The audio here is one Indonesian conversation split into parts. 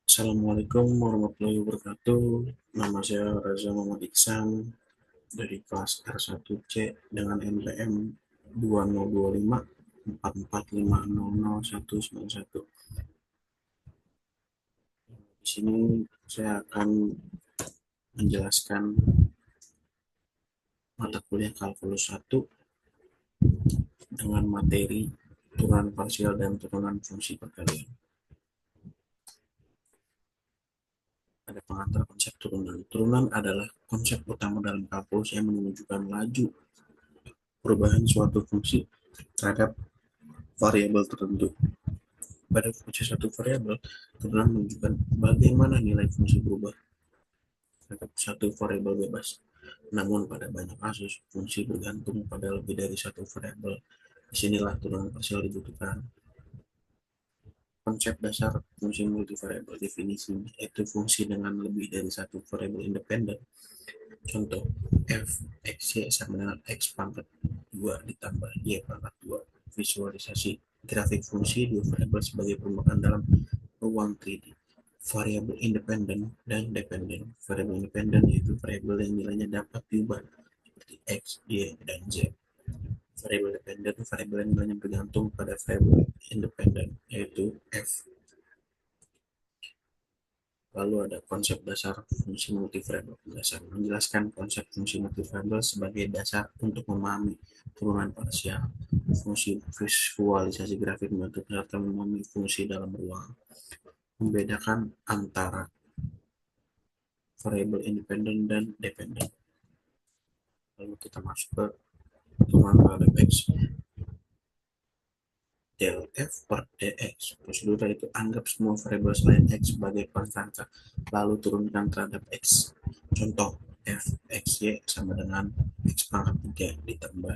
Assalamualaikum warahmatullahi wabarakatuh. Nama saya Reza Muhammad Iksan dari kelas R1C dengan NPM 2025 44500191. Di sini saya akan menjelaskan mata kuliah kalkulus 1 dengan materi turunan parsial dan turunan fungsi perkalian. Ada pengantar konsep turunan. Turunan adalah konsep utama dalam kalkulus yang menunjukkan laju perubahan suatu fungsi terhadap variabel tertentu. Pada fungsi satu variabel, turunan menunjukkan bagaimana nilai fungsi berubah terhadap satu variabel bebas. Namun pada banyak kasus, fungsi bergantung pada lebih dari satu variabel. Disinilah turunan parsial dibutuhkan. Konsep dasar fungsi multivariabel definisinya yaitu fungsi dengan lebih dari satu variabel independen. Contoh, f x y sama dengan x pangkat 2 ditambah y pangkat 2. Visualisasi grafik fungsi dua variabel sebagai permukaan dalam ruang 3D. Variabel independen dan dependen. Variabel independen yaitu variabel yang nilainya dapat diubah seperti x, y, dan z. Variabel dependen variabel yang nilainya bergantung pada variabel independen yaitu f. Lalu ada konsep dasar fungsi multivariabel. Dasar menjelaskan konsep fungsi multivariabel sebagai dasar untuk memahami turunan parsial, fungsi visualisasi grafik bentuk serta memahami fungsi dalam ruang. Membedakan antara variabel independen dan dependen. Lalu kita masuk ke turunan terhadap x. Del f per dx. Prosedur itu anggap semua variabel selain x sebagai konstanta, lalu turunkan terhadap x. Contoh, f xy sama dengan x pangkat 3 ditambah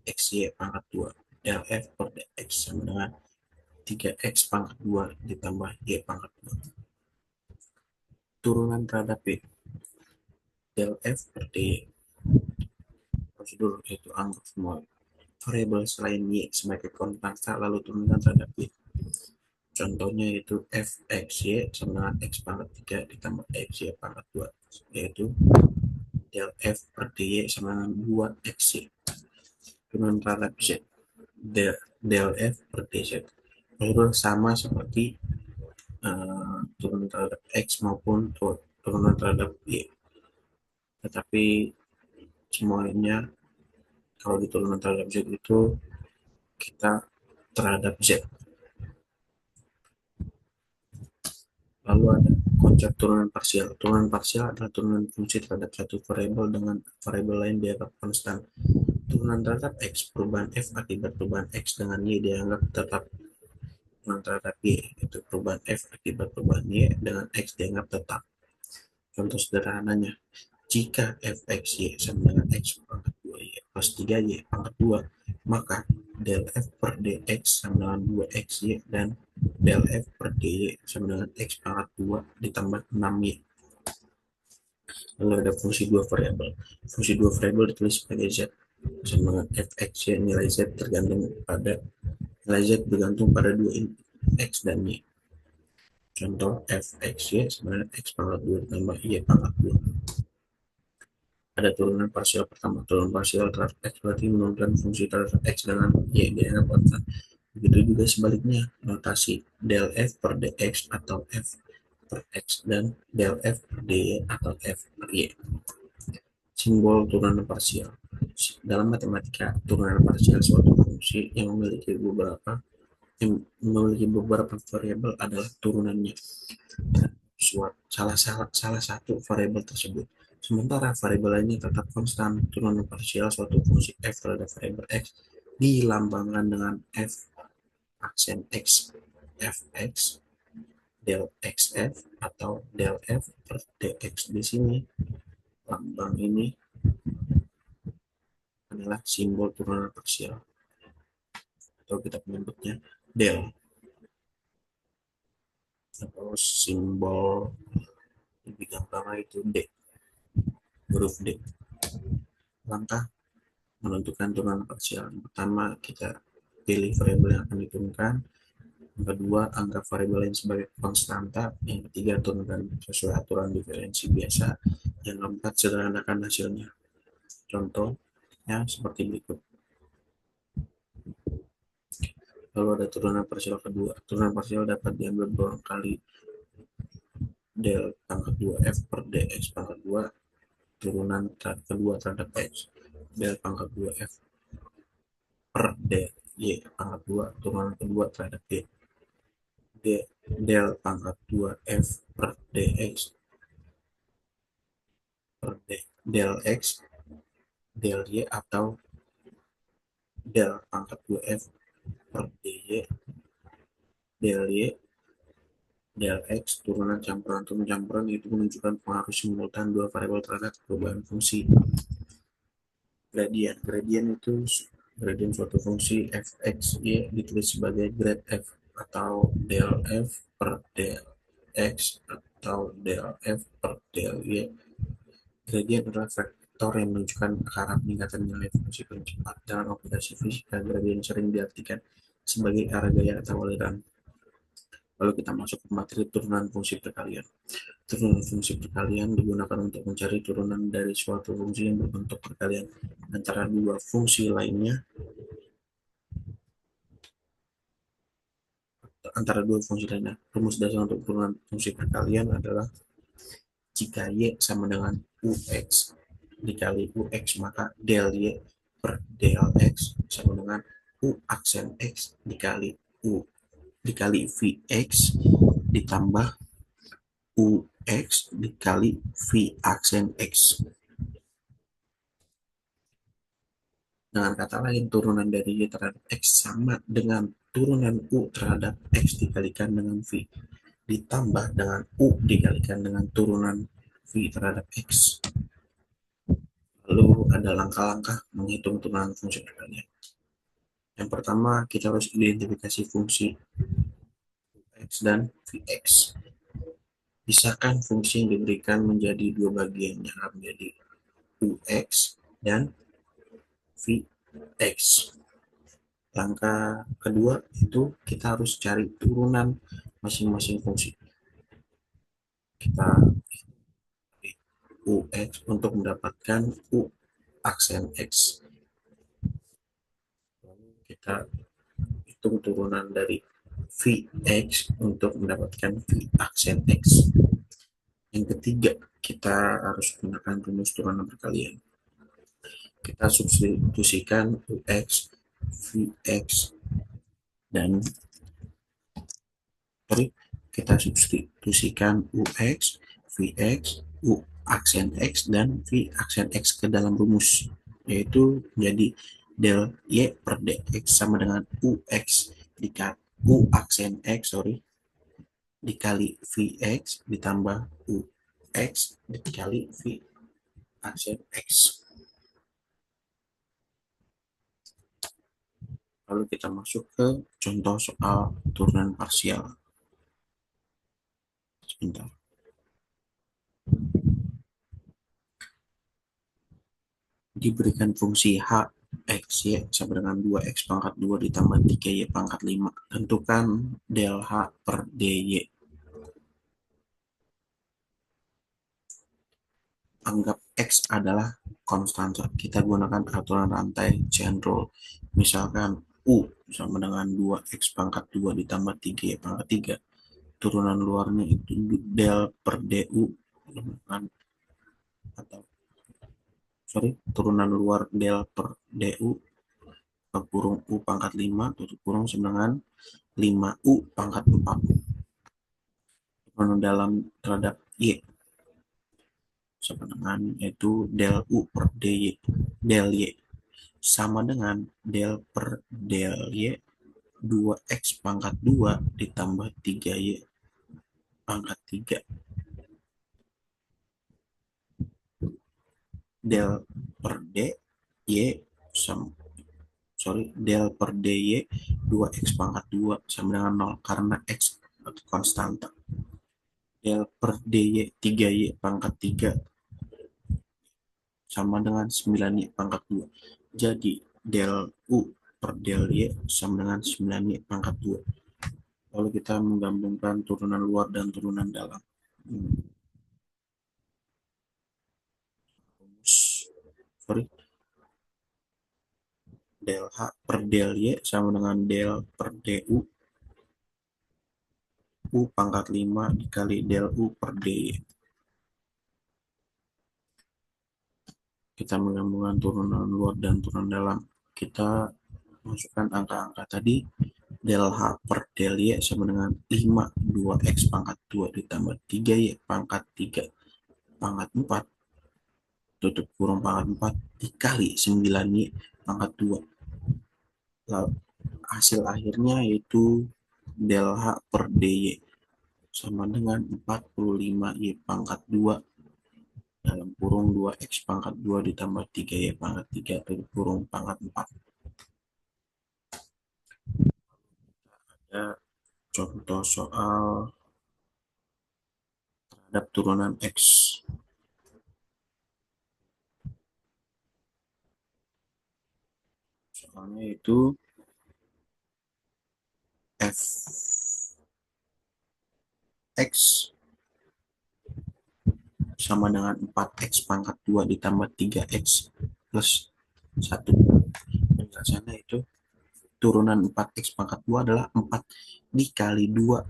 xy pangkat 2. Del f per dx sama dengan 3x pangkat 2 ditambah y pangkat 2. Turunan terhadap y. Del f per dy. Prosedur itu anggap semua variabel selain y sebagai konstanta lalu turunkan terhadap y. Contohnya itu f x y sama dengan x pangkat 3 ditambah x y pangkat 2, yaitu del f per dy sama dengan 2xy. Turunan terhadap z. Del f per dz. Itu sama seperti turunan terhadap x maupun turunan terhadap y. Tetapi semuanya kalau di turunan terhadap z itu kita terhadap z. Lalu ada konsep turunan parsial. Turunan parsial adalah turunan fungsi terhadap satu variabel dengan variabel lain dianggap konstan. Turunan terhadap x, perubahan f akibat perubahan x dengan y dianggap tetap. Turunan terhadap y, itu perubahan f akibat perubahan y dengan x dianggap tetap. Contoh sederhananya, jika fxy sama dengan x pangkat 2y plus 3y pangkat 2, maka del f per dx sama dengan 2xy dan del f per dy sama dengan x pangkat 2 ditambah 6y. Lalu ada fungsi dua variabel. Fungsi dua variabel ditulis sebagai z sama dengan fxy, nilai z tergantung pada nilai z bergantung pada dua input x dan y. Contoh fxy sama dengan x pangkat 2 ditambah y pangkat 2. Ada turunan parsial pertama. Turunan parsial terhadap x berarti menurunkan fungsi terhadap x dengan y dianggap konstan. Begitu juga sebaliknya, notasi del f per dx atau f per x dan del f per dy atau f per y. Simbol turunan parsial. Dalam matematika, turunan parsial suatu fungsi yang memiliki beberapa variabel adalah turunannya salah satu variabel tersebut. Sementara variabel lainnya tetap konstan. Turunan parsial suatu fungsi f terhadap variabel x dilambangkan dengan f aksen x, fx, del xf atau del f per dx. Di sini lambang ini adalah simbol turunan parsial atau kita menyebutnya del, atau simbol lebih gampang itu d, huruf d. Langkah menentukan turunan parsial. Yang pertama, kita pilih variabel yang akan diturunkan. Yang kedua, anggap variabel lain sebagai konstanta. Yang ketiga, turunkan sesuai aturan diferensi biasa. Yang keempat, sederhanakan hasilnya. Contohnya seperti berikut. Lalu ada turunan parsial kedua. Turunan parsial dapat diambil berulang kali del pangkat 2 f per dx pangkat 2 turunan kedua terhadap x. Del pangkat 2 f per dy pangkat 2 turunan kedua terhadap y. Del pangkat 2 f per dx per del x del y atau del pangkat 2 f per dy del y del x turunan campuran. Turunan campuran itu menunjukkan pengaruh simultan dua variabel terhadap perubahan fungsi. Gradien itu gradien suatu fungsi fx y ditulis sebagai grad f atau del f per del x atau del f per del y. Gradien adalah vektor yang menunjukkan ke arah peningkatan nilai fungsi paling cepat. Dalam aplikasi fisika, gradien sering diartikan sebagai arah gaya atau aliran. Lalu kita masuk ke materi turunan fungsi perkalian. Turunan fungsi perkalian digunakan untuk mencari turunan dari suatu fungsi yang berbentuk perkalian antara dua fungsi lainnya, Rumus dasar untuk turunan fungsi perkalian adalah jika y sama dengan ux dikali ux, maka del y per del x sama dengan u aksen x dikali u dikali vx ditambah ux dikali v aksen x. Dengan kata lain, turunan dari y terhadap x sama dengan turunan u terhadap x dikalikan dengan v ditambah dengan u dikalikan dengan turunan v terhadap x. Lalu ada langkah-langkah menghitung turunan fungsi perkalian. Yang pertama, kita harus identifikasi fungsi x dan vx. Pisahkan fungsi yang diberikan menjadi dua bagian, yang menjadi ux dan vx. Langkah kedua itu kita harus cari turunan masing-masing fungsi. Kita ux untuk mendapatkan u aksen x. Lalu kita hitung turunan dari vx untuk mendapatkan v aksen x. Yang ketiga, kita harus gunakan rumus turunan perkalian. Kita substitusikan ux, vx, dan kita substitusikan ux, vx, u aksen x, dan v aksen x ke dalam rumus, yaitu menjadi del y per dx sama dengan ux dikali u aksen x dikali vx ditambah ux dikali v aksen x. Lalu kita masuk ke contoh soal turunan parsial. Sebentar. Diberikan fungsi h x y sama dengan 2x pangkat 2 ditambah 3y pangkat 5. Tentukan del h per dy. Anggap x adalah konstanta. Kita gunakan aturan rantai chain rule. Misalkan u sama dengan 2x pangkat 2 ditambah 3y pangkat 3. Turunan luarnya itu del per du atau turunan luar del per du kurung u pangkat 5 tutup kurung sama dengan 5u pangkat 4. Turunan dalam terhadap y sama dengan yaitu del u per dy del y sama dengan del per del y 2x pangkat 2 ditambah 3y pangkat 3 del per dy sama del per dy 2x pangkat 2 sama dengan 0 karena x konstanta. Del per dy 3y pangkat 3 sama dengan 9y pangkat 2. Jadi del u per del y sama dengan 9y pangkat 2. Lalu kita menggabungkan turunan luar dan turunan dalam. Sorry, del H per del Y sama dengan del per du U pangkat 5 dikali del U per dy. Kita menggabungkan turunan luar dan turunan dalam. Kita masukkan angka-angka tadi. Del H per del Y sama dengan 5 2x pangkat 2 ditambah 3y pangkat 3 pangkat 4 tutup kurung pangkat 4 dikali 9y pangkat 2. Lalu hasil akhirnya yaitu del H per dy sama dengan 45y pangkat 2 dalam kurung 2x pangkat 2 ditambah 3y pangkat 3 tutup kurung pangkat 4. Ada contoh soal terhadap turunan x. Soalnya itu fx sama dengan 4x pangkat 2 ditambah 3x plus 1. Penjelasannya itu turunan 4x pangkat 2 adalah 4 dikali 2.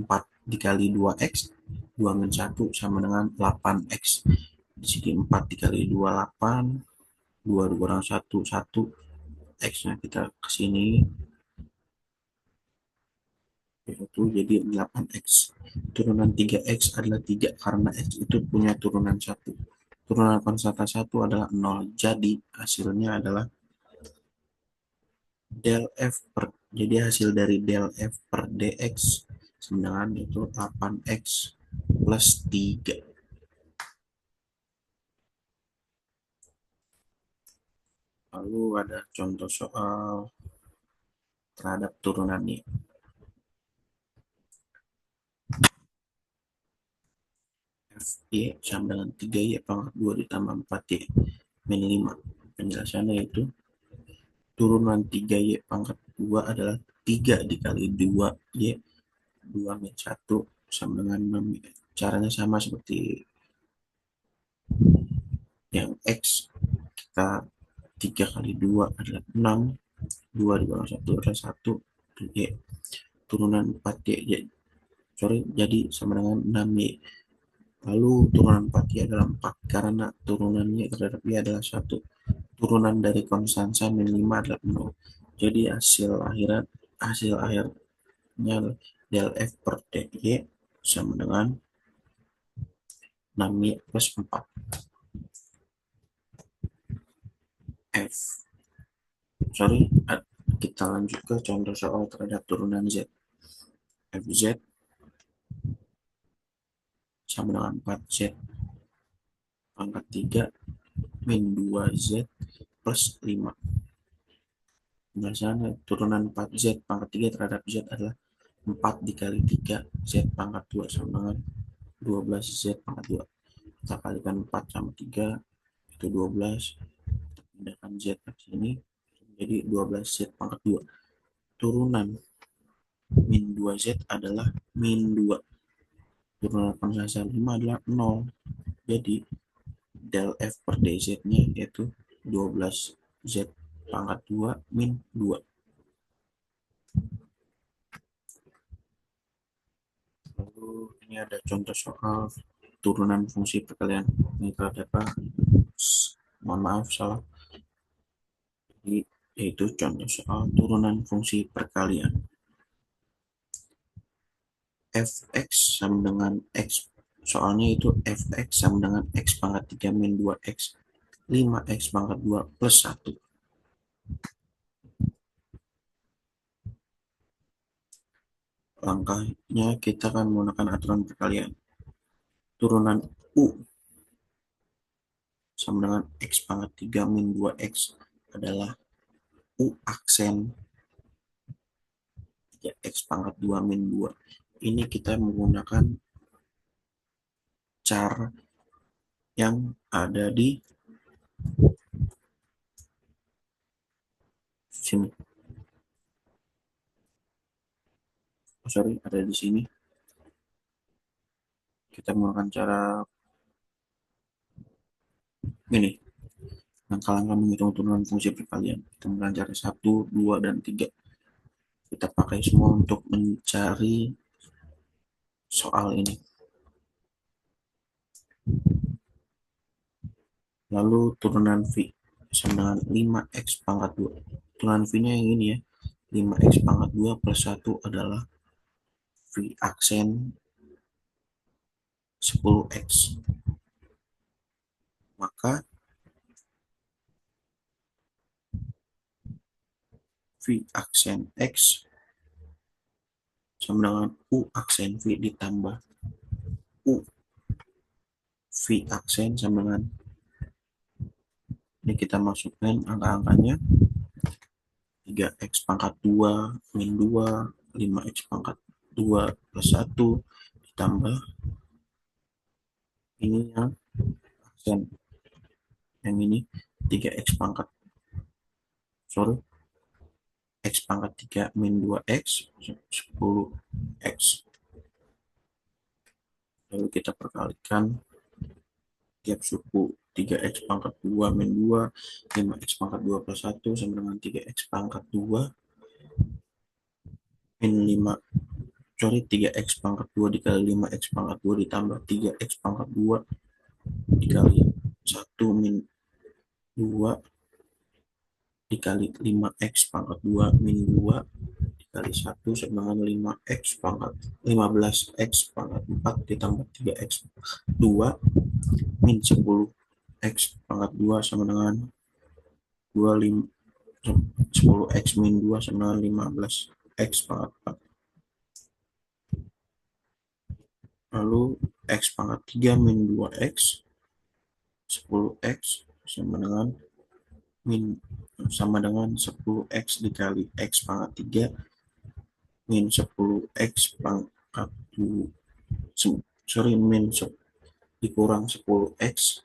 4 dikali 2x, 2 min 1 sama dengan 8x. Di sini 4 dikali 2, 8. 2 dikurang 1, 1. X-nya kita ke sini. Yaitu jadi 8x. Turunan 3x adalah 3 karena x itu punya turunan 1. Turunan konstanta 1 adalah 0. Jadi hasilnya adalah del f per, jadi hasil dari del f per dx sama dengan itu 8x plus 3. Lalu ada contoh soal terhadap turunannya. Fy sama dengan 3y pangkat 2 ditambah 4y min 5. Penjelasannya itu turunan 3y pangkat 2 adalah 3 dikali 2y 2 min 1 sama dengan 6. Caranya sama seperti yang x. Kita 3 kali 2 adalah 6. 2 dikurang 1 adalah 1. Y. Turunan 4y. Sorry, jadi sama dengan 6y. Lalu turunan 4y adalah 4 karena turunannya terhadap y adalah 1. Turunan dari konstanta min 5 adalah 0. Jadi hasil akhirnya del f per dy sama dengan 6y plus 4. Sorry, kita lanjut ke contoh soal terhadap turunan z. Fz sama dengan 4z pangkat 3 min 2z plus 5. Biasanya turunan 4z pangkat 3 terhadap z adalah 4 dikali 3 z pangkat 2 sama dengan 12z pangkat 2. Kita kalikan 4 sama 3 itu 12. Kita pindahkan z ke sini jadi 12z pangkat 2. Turunan min 2z adalah min 2. Turunan konstanta 5 adalah 0. Jadi del f per dz nya yaitu 12z pangkat 2 min 2. Lalu ini ada contoh soal turunan fungsi perkalian. Ini terhadap apa? Mohon maaf salah. Jadi yaitu contoh soal turunan fungsi perkalian. Fx sama dengan x. Soalnya itu fx sama dengan x pangkat 3 min 2x 5x pangkat 2 plus 1. Langkahnya kita akan menggunakan aturan perkalian. Turunan u sama dengan x pangkat 3 min 2x adalah u aksen 3x pangkat 2 min 2. Ini kita menggunakan cara yang ada di sini. sorry, ada di sini. Kita menggunakan cara ini, langkah-langkah menghitung turunan fungsi perkalian. Kita menggunakan cara 1, 2, dan 3. Kita pakai semua untuk mencari soal ini. Lalu turunan V sama dengan 5x pangkat 2. Turunan V-nya yang ini ya. 5x pangkat 2 plus 1 adalah V aksen 10x. Maka V aksen X sama dengan U aksen V ditambah U V aksen sama dengan, ini kita masukkan angka-angkanya, 3x pangkat 2 min 2, 5x pangkat 2 plus 1 ditambah ini yang aksen yang ini 3x pangkat, sorry, x pangkat 3 min 2x 10x. Lalu kita perkalikan tiap suku, 3x pangkat 2 min 2, 5x pangkat 2 plus 1 sama dengan 3x pangkat 2 min 5, sorry, 3x pangkat 2 dikali 5x pangkat 2 ditambah 3x pangkat 2 dikali 1 min 2 dikali 5x pangkat 2 min 2 dikali 1 sama dengan 5x pangkat 15x pangkat 4 ditambah 3x 2 min 10x pangkat 2 sama dengan 10x min 2 sama dengan 15x pangkat 4. Lalu x pangkat 3 min 2x 10x sama dengan min sama dengan 10x dikali x pangkat 3 min 10x pangkat 2, sorry, min dikurang 10x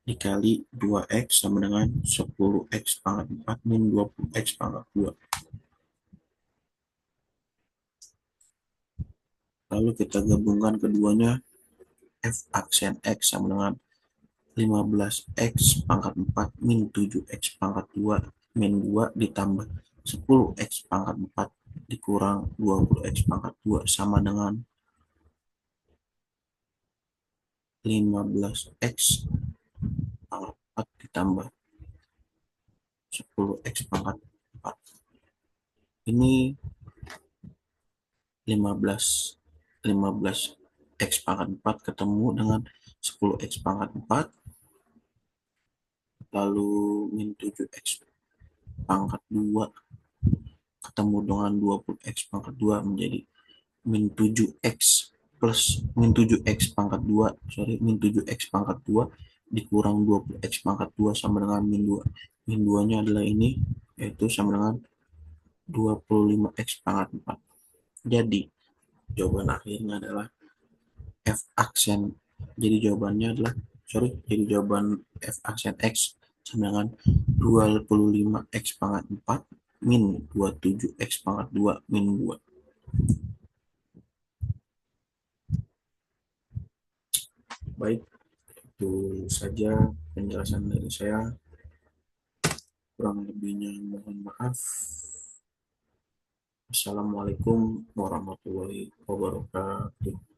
dikali 2x sama dengan 10x pangkat 4 min 20x pangkat 2. Lalu kita gabungkan keduanya, f aksen x sama dengan 15x pangkat 4 min 7x pangkat 2 min 2 ditambah 10x pangkat 4 dikurang 20x pangkat 2 sama dengan 15x pangkat 4 ditambah 10x pangkat 4. Ini 15x pangkat 4 ketemu dengan 10x pangkat 4, lalu min 7x pangkat 2 ketemu dengan 20x pangkat 2 menjadi min 7x plus min 7x pangkat 2, sorry, min 7x pangkat 2 dikurang 20x pangkat 2 sama dengan min 2. Min 2 nya adalah ini, yaitu sama dengan 25x pangkat 4. Jadi jawaban akhirnya adalah f aksen, jadi jawabannya adalah, sorry, jadi jawaban f aksen x sama dengan 25x pangkat 4 min 27x pangkat 2 min 2. Baik, itu saja penjelasan dari saya. Kurang lebihnya mohon maaf. Assalamualaikum warahmatullahi wabarakatuh.